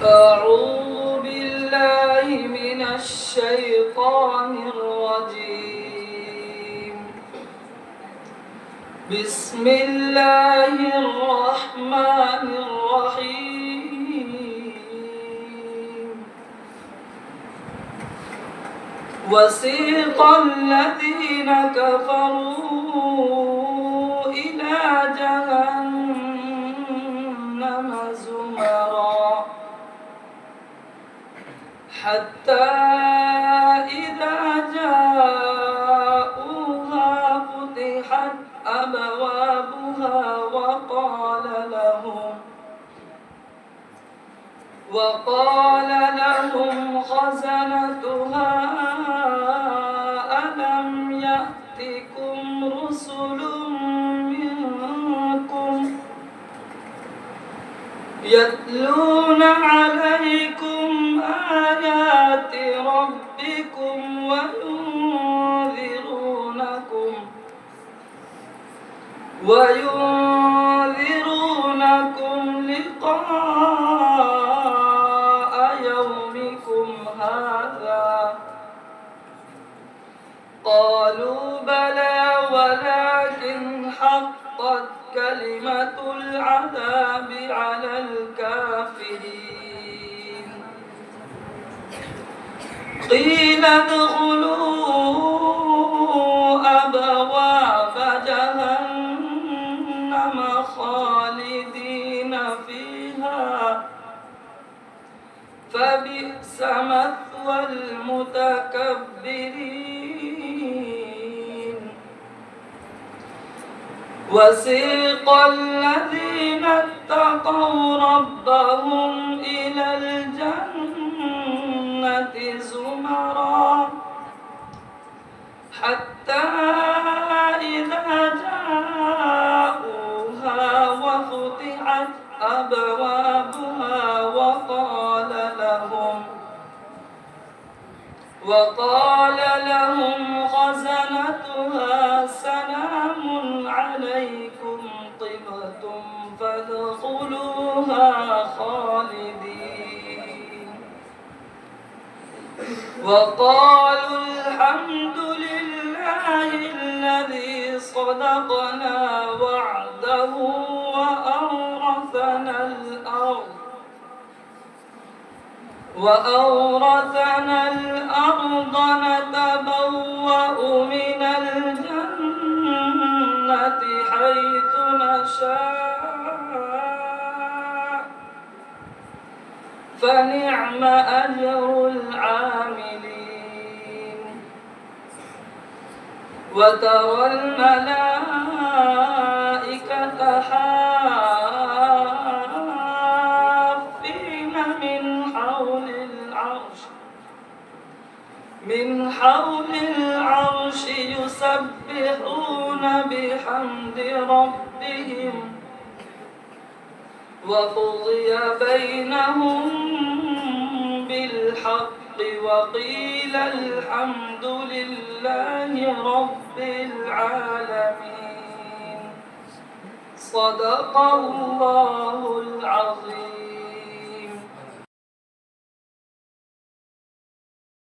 أعوذ بالله من الشيطان الرجيم. بسم الله الرحمن الرحيم. وسيق الذين كفروا إلى جهنم زمرا حتى إذا جاءوها فتحت أبوابها وقال لهم خزنتها ألم يأتكم رسل منكم يتلون عليكم آيات ربكم وينذرونكم لقاء يومكم هذا. قالوا بلى ولكن حقت كلمة العذاب على الكافرين. قيل ادخلوا أبواب جهنم خالدين فيها فبئس مثوى المتكبرين. وسيق الذين اتقوا ربهم إلى الجنة زمرا حتى إذا جاءوها وفتحت أبوابها وقال لهم خزنتها سلام عليكم طبتم فادخلوها خالدين. وقالوا الحمد لله الذي صدقنا وعده وأورثنا الأرض نتبوأ من الجنة حيث نشاء فنعم أجر العاملين. وترى الملائكة حافين من حول العرش يسبحون بحمد ربهم وقضي بينهم بالحق وقيل الحمد لله رب العالمين. صدق الله العظيم.